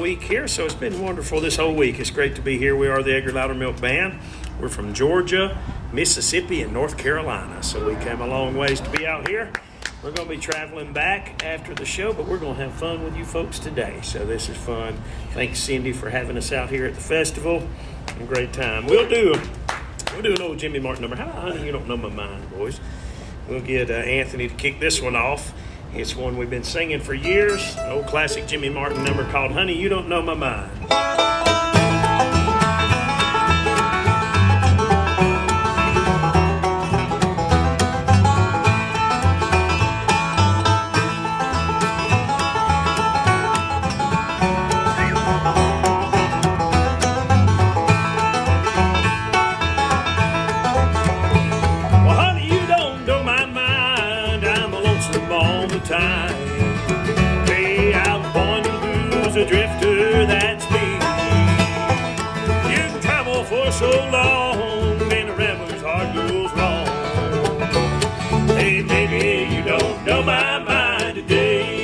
week here, so it's been wonderful this whole week. It's great to be here. We are the Edgar Loudermilk Band. We're from Georgia, Mississippi, and North Carolina, so we came a long ways to be out here. We're going to be traveling back after the show, but we're going to have fun with you folks today, so this is fun. Thanks, Cindy, for having us out here at the festival. A great time. We'll do an old Jimmy Martin number. How about Honey, You Don't Know My Mind, boys? We'll get Anthony to kick this one off. It's one we've been singing for years, an old classic Jimmy Martin number called Honey, You Don't Know My Mind. Hey, I'm born to lose a drifter, that's me. You can travel for so long, and a rebel's heart goes wrong. Hey, baby, you don't know my mind today.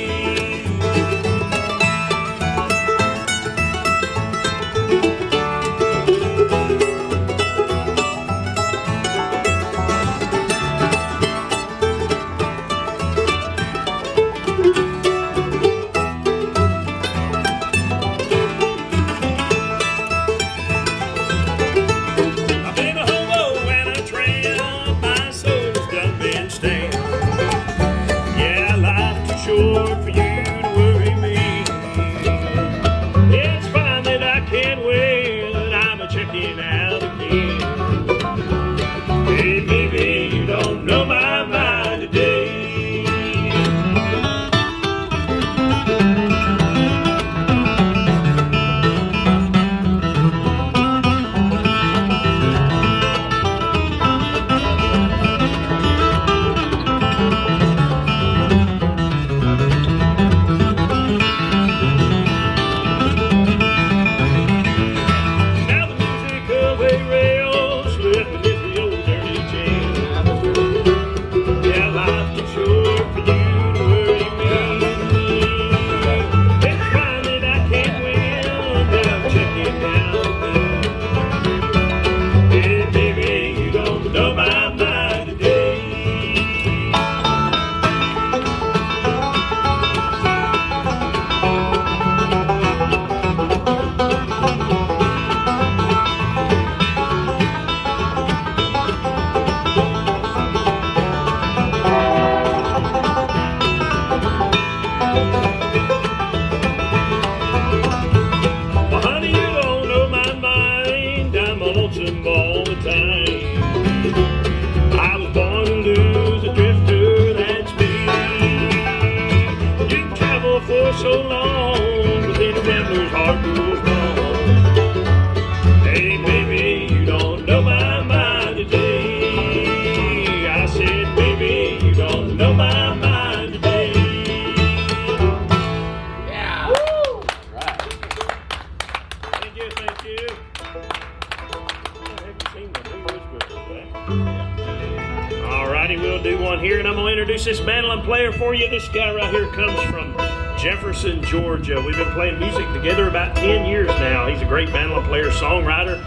This mandolin player for you. This guy right here comes from Jefferson, Georgia. We've been playing music together about 10 years now. He's a great mandolin player, songwriter,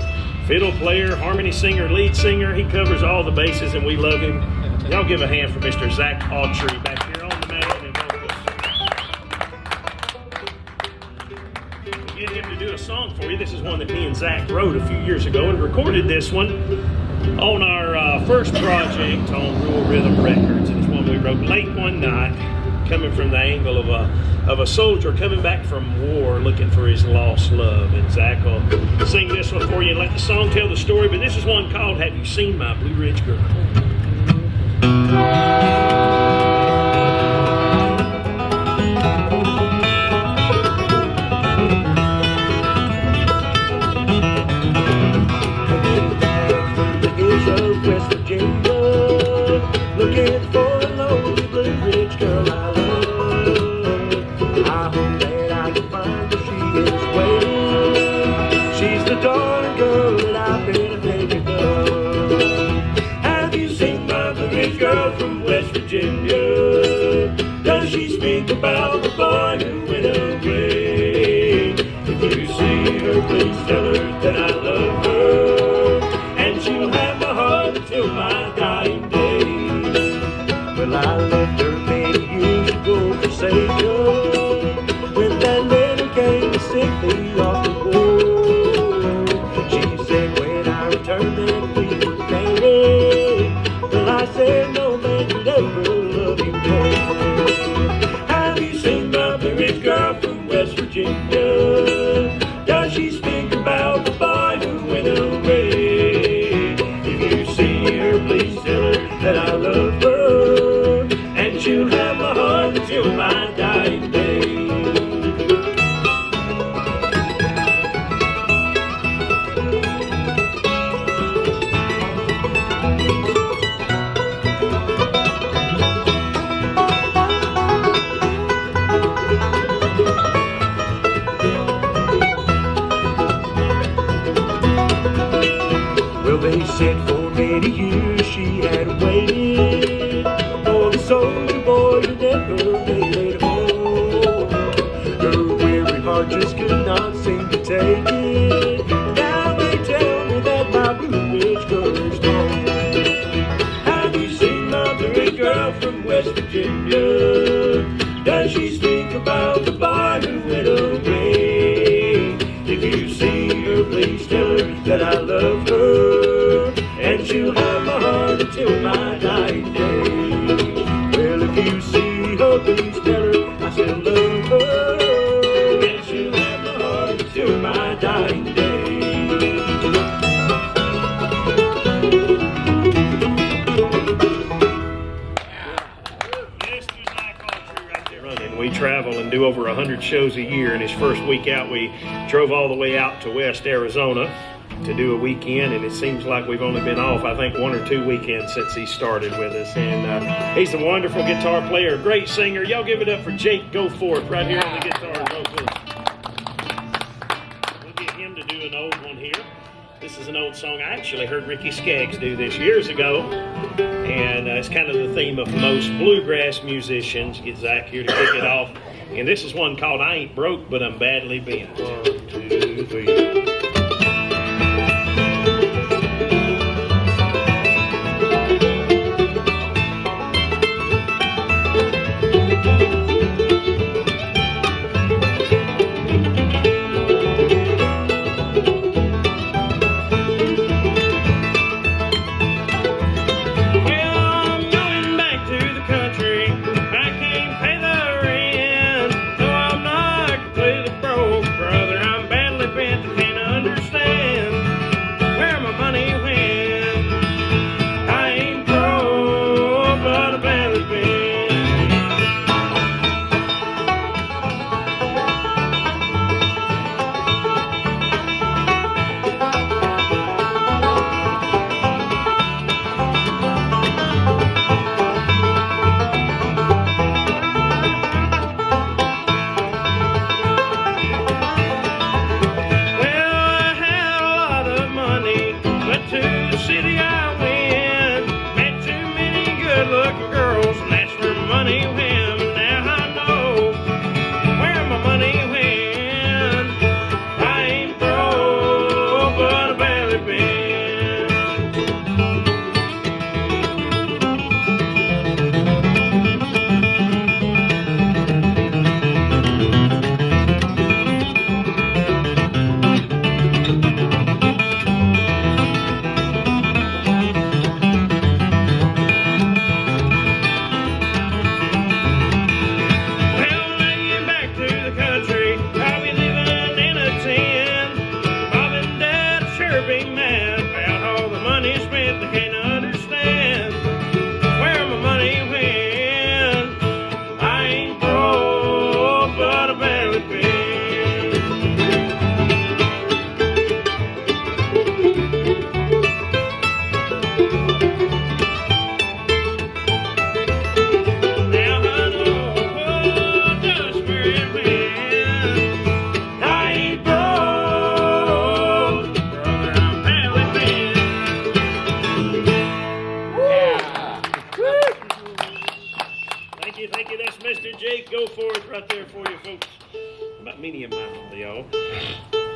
fiddle player, harmony singer, lead singer. He covers all the bases, and we love him. Y'all give a hand for Mr. Zach Autry back here on the mandolin and vocals. Get him to do a song for you. This is one that me and Zach wrote a few years ago and recorded this one on our first project on Rural Rhythm Records. It's one we wrote late one night, coming from the angle of a soldier coming back from war looking for his lost love. And Zach will sing this one for you and let the song tell the story. But this is one called Have You Seen My Blue Ridge Girl? West Virginia, looking for a lonely Blue Ridge girl I love. I hope that I can find her, she is waiting. She's the darling girl that I've been thinking of. Have you seen my Blue Ridge girl from West Virginia? Well, they said for many years she had waited for the soldier boy who never made it home. Her weary heart just could not seem to take it. Now they tell me that my Blue Ridge girl is gone. Have you seen my Blue Ridge girl from West Virginia? Does she speak about the boy who went away? If you see her, please tell her that I love her, and she'll have my heart until my dying day. Well, if you see her, please tell her I still love her, and she'll have my heart until my dying day. We travel and do over 100 shows a year. And his first week out, we drove all the way out to West Arizona to do a weekend, and it seems like we've only been off, I think, 1 or 2 weekends since he started with us. And he's a wonderful guitar player, great singer. Y'all give it up for Jake Goforth right here on the guitar and vocals. We'll get him to do an old one here. This is an old song I actually heard Ricky Skaggs do this years ago, and it's kind of the theme of most bluegrass musicians. Get Zach here to kick it off, and this is one called I Ain't Broke, But I'm Badly Bent. 1, 2, 3.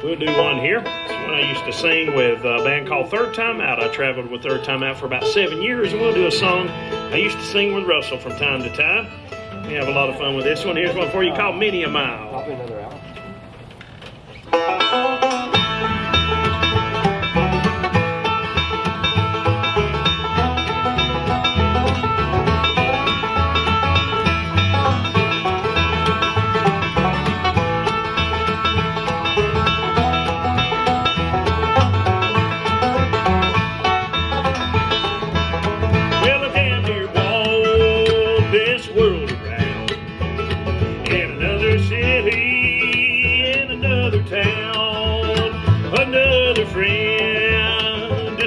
We'll do one here. It's one I used to sing with a band called Third Time Out. I traveled with Third Time Out for about 7 years, and we'll do a song I used to sing with Russell from time to time. We have a lot of fun with this one. Here's one for you called Many a Mile. Probably another album.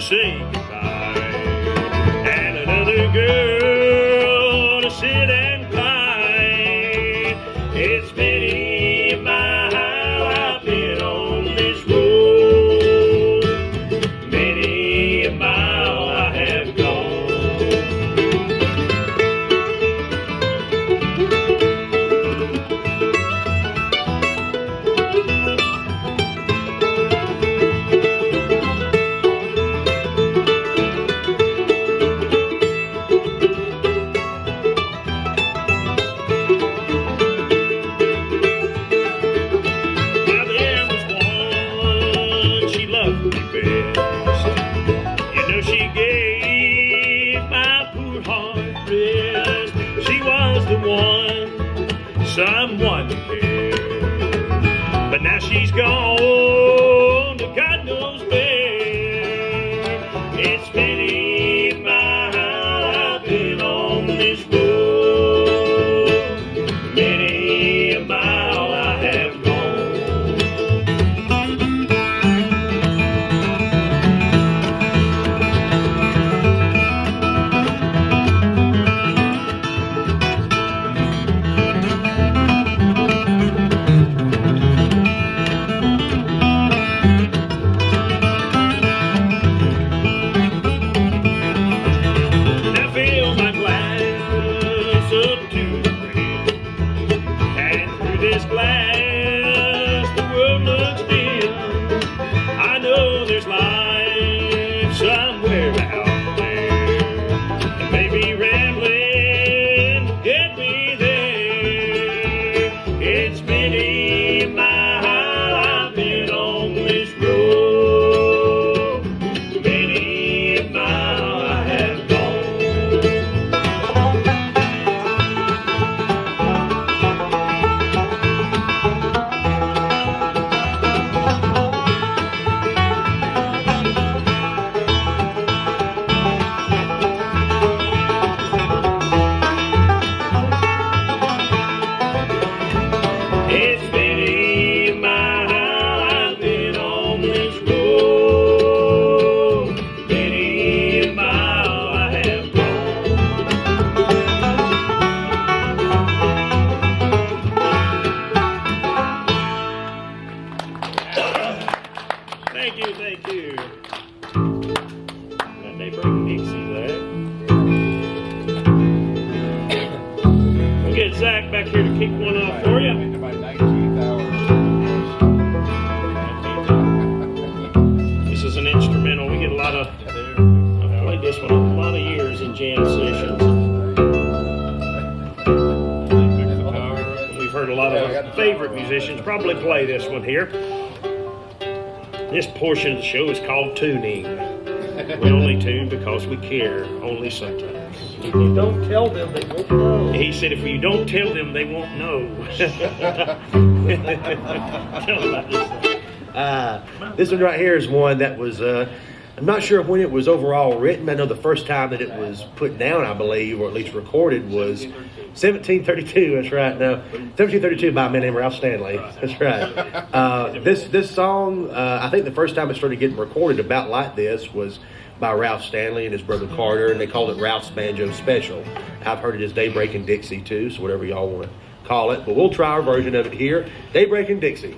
Say goodbye, and another girl to sit and cry. It's many a mile I've been on this road, many a gone to God knows where. It's many a mile I've been on this road. Many a mile I have gone. Now fill my glass up to the brim, and through this glass the world looks dim. I know there's life somewhere out there, and maybe rambling will get me there. It's many a mile I've been on this road. Many a mile I have gone. It's many a mile I've been on this road. Many a mile I have gone. Thank you, thank you. That they bring Dixie there. We'll get Zach back here to kick one off for you. Into my 19th hour. This is an instrumental. We get a lot of. I've played this one a lot of years in jam sessions. We've heard a lot of favorite musicians probably play this one here. This portion of the show is called tuning. We only tune because we care, only sometimes. If you don't tell them, they won't know. He said, if you don't tell them, they won't know. Tell them about this thing. This one right here is one that was, I'm not sure when it was overall written. I know the first time that it was put down, I believe, or at least recorded, was 1732. That's right. No, 1732 by a man named Ralph Stanley. That's right. This song, I think the first time it started getting recorded about like this was by Ralph Stanley and his brother Carter, and they called it Ralph's Banjo Special. I've heard it as Daybreak and Dixie too, so whatever y'all want to call it. But we'll try our version of it here, Daybreak and Dixie.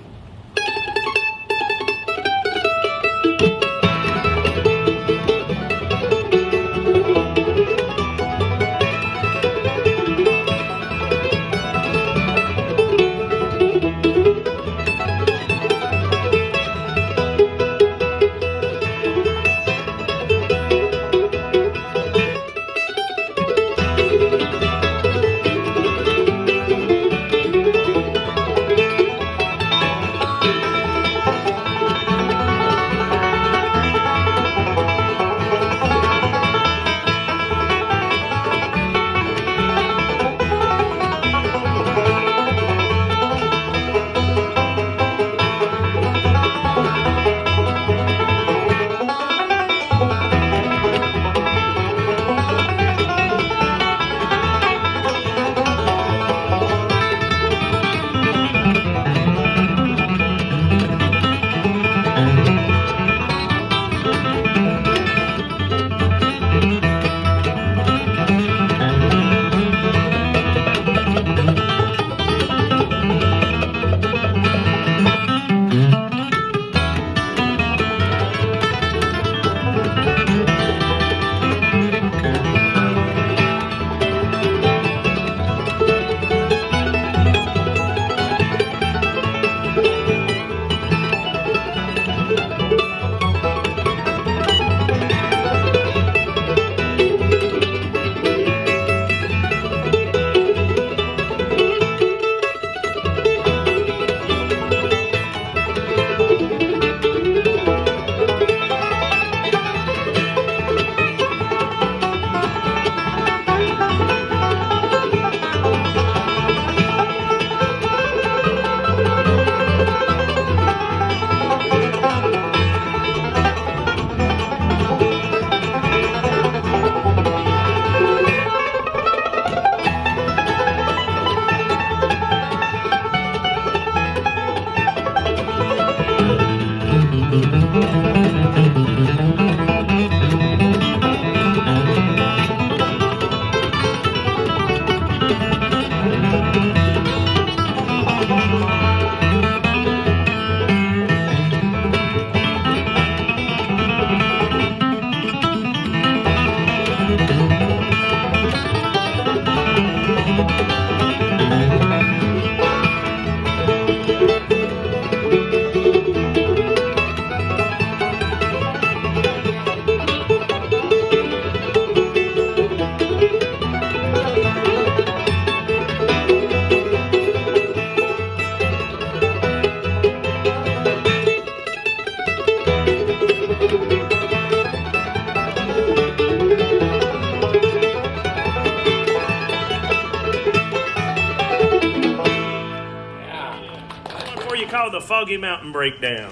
Called the Foggy Mountain Breakdown.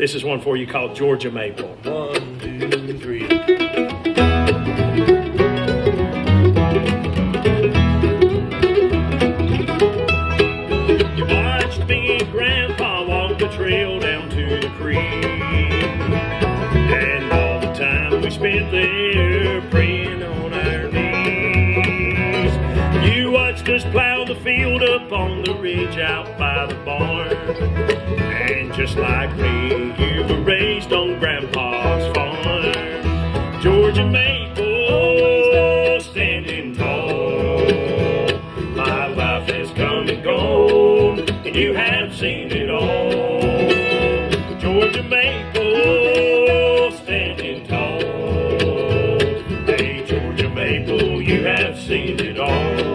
This is one for you called Georgia Maple. 1, 2, 3. field up on the ridge out by the barn. And just like me, you were raised on Grandpa's farm. Georgia maple standing tall. My life has come and gone, and you have seen it all. Georgia maple standing tall. Hey, Georgia maple, you have seen it all.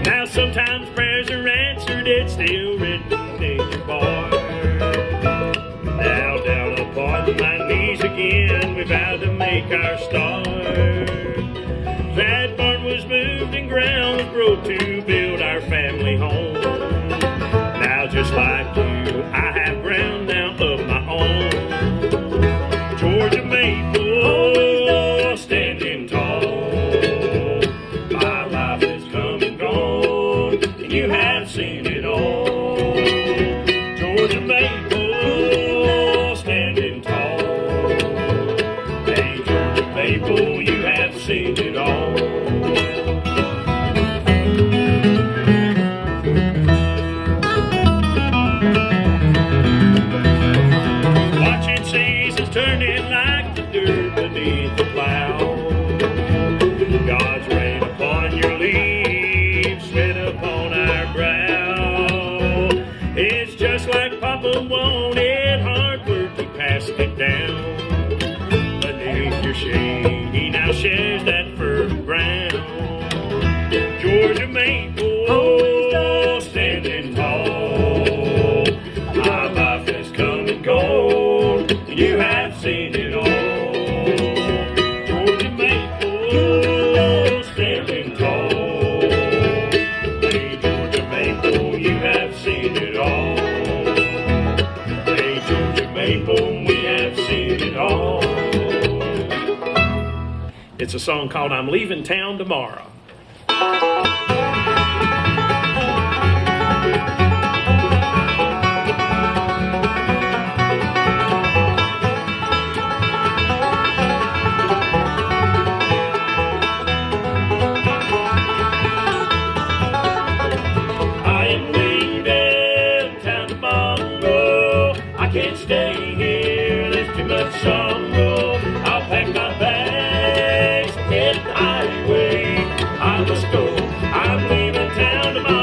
Now sometimes prayers are answered, it's still written in your bar. Now down upon my knees again, we vowed to make our start. That barn was moved and ground was broke to build our family home. Now just like you, I have ground now of my own. Georgia maple standing tall. My life has come and gone, and you have seen it all. Georgia maple standing tall. Hey, Georgia maple, you have seen it all. Watching seasons turning like the dirt beneath the plow. God's rain upon your leaves, sweat upon our brow. It's just like Papa wanted, hard work he passed it down. Beneath your shade, he now shares that fertile ground. Georgia maple standing tall. My life has come and gone, and you have seen it all. Georgia maple standing tall. Hey, Georgia maple, you have seen it all. Hey, Georgia maple, we have seen it all. It's a song called I'm Leaving Town Tomorrow. I am leaving town tomorrow. I can't stay here, there's too much sorrow. I'll pack my bags and head the highway. I must go, I'm leaving town tomorrow.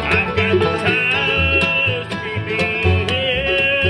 I've got the ties to keep me here.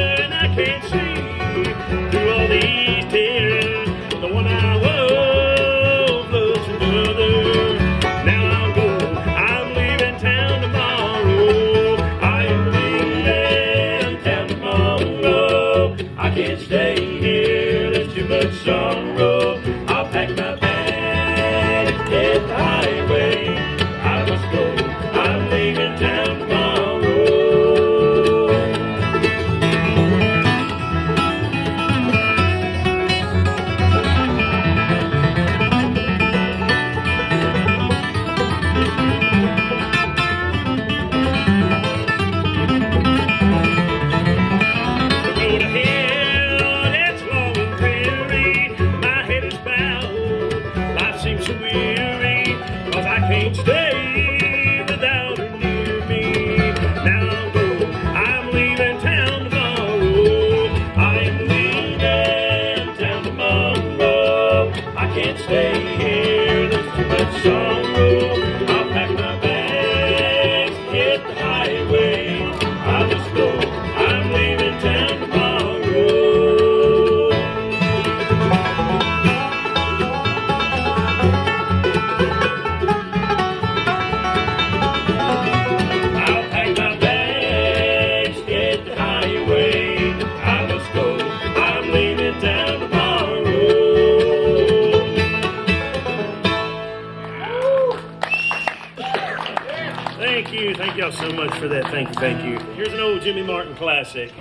for that. Thank you, thank you. Here's an old Jimmy Martin classic.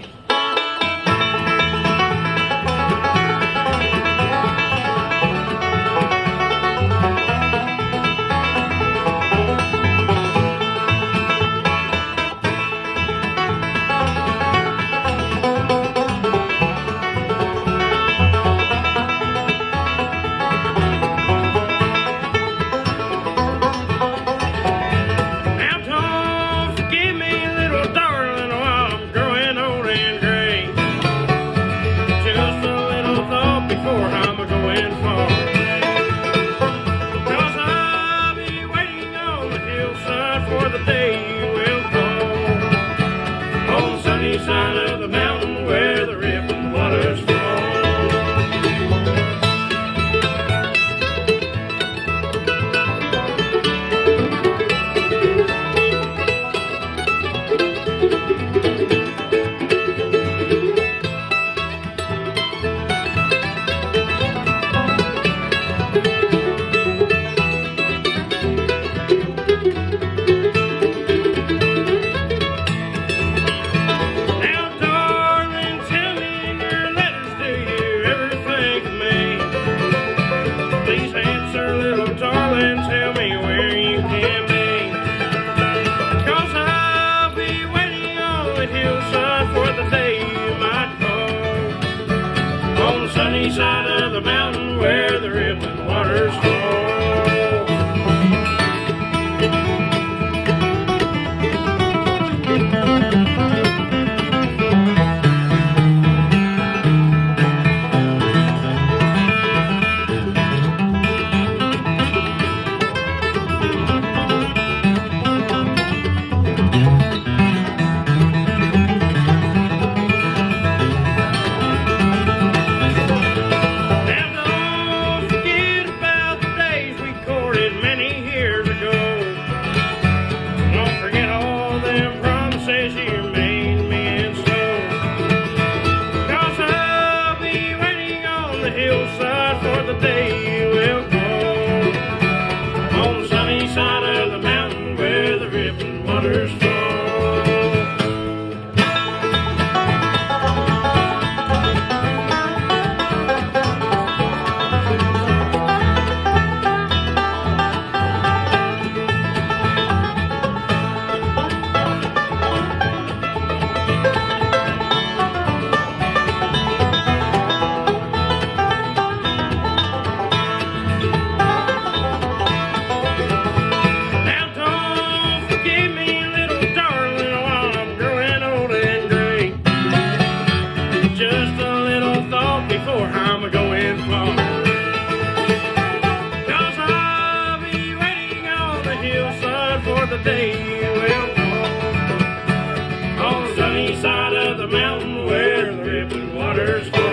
Side of the mountain where the rippling waters flow. Sunny side of the mountain where the rippling waters flow.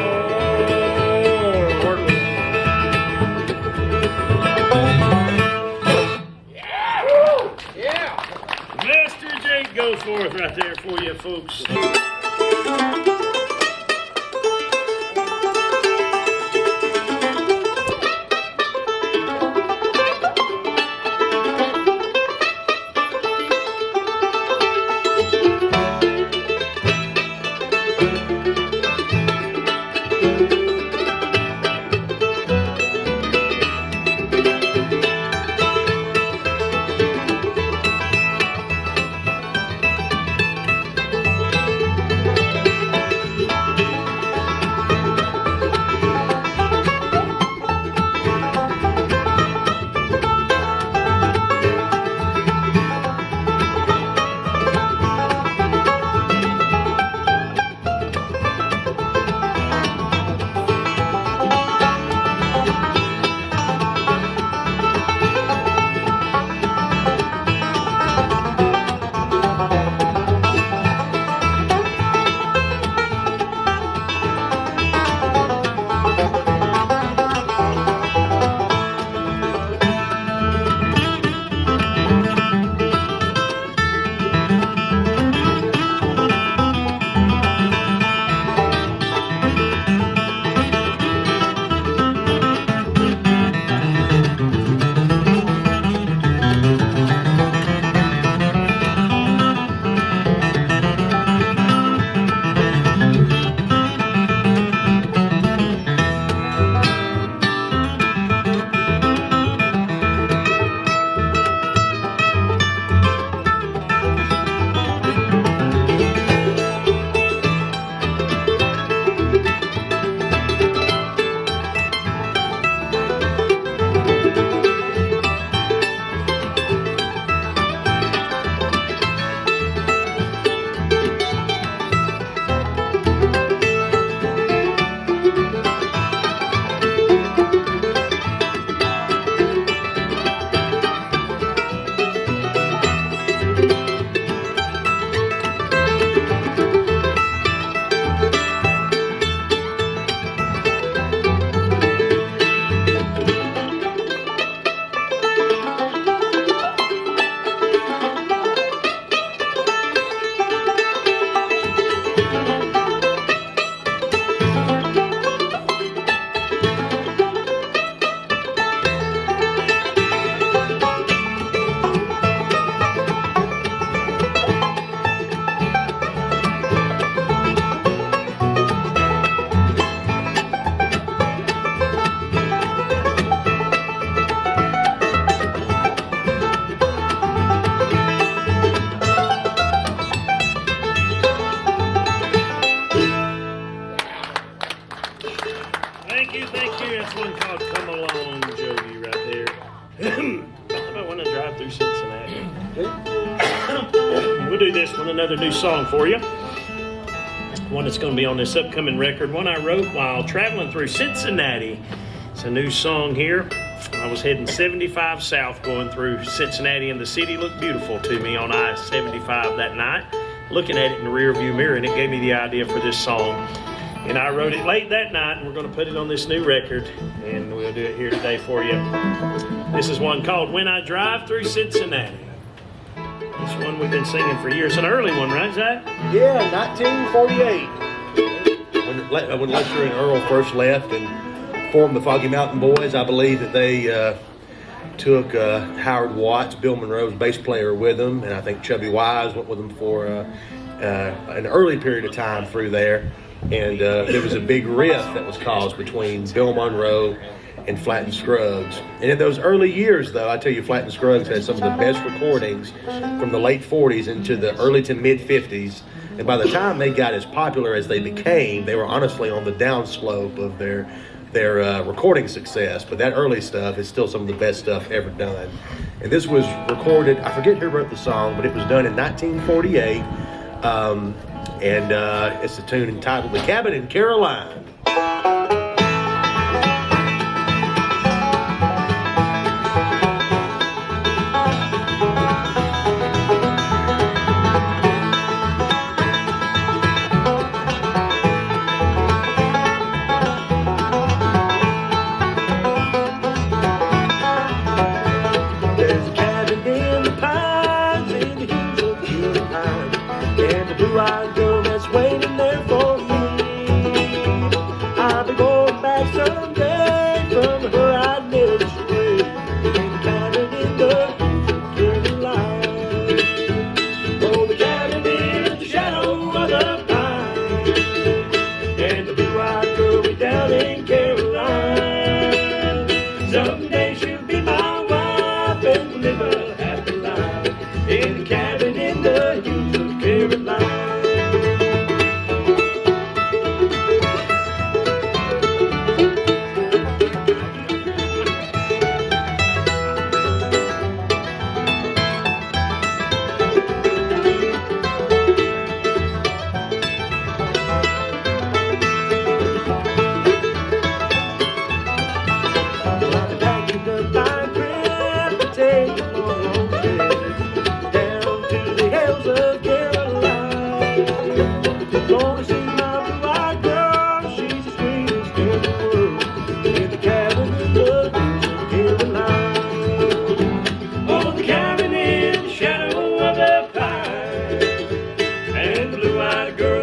Right there for you folks. another new song for you. One that's going to be on this upcoming record. One I wrote while traveling through Cincinnati. It's a new song here. I was heading 75 south going through Cincinnati, and the city looked beautiful to me on I-75 that night. Looking at it in the rearview mirror, and it gave me the idea for this song. And I wrote it late that night, and we're going to put it on this new record, and we'll do it here today for you. This is one called When I Drive Through Cincinnati. This one we've been singing for years. It's an early one, right, Zach? Yeah, 1948. When Lester and Earl first left and formed the Foggy Mountain Boys, I believe that they took Howard Watts, Bill Monroe's bass player, with them, and I think Chubby Wise went with them for an early period of time through there. And there was a big rift that was caused between Bill Monroe and Flatt and Scruggs. And in those early years, though, I tell you, Flatt and Scruggs had some of the best recordings from the late 40s into the early to mid 50s. And by the time they got as popular as they became, they were honestly on the downslope of their recording success. But that early stuff is still some of the best stuff ever done. And this was recorded, I forget who wrote the song, but it was done in 1948. And it's a tune entitled The Cabin in Caroline. Blue-eyed girl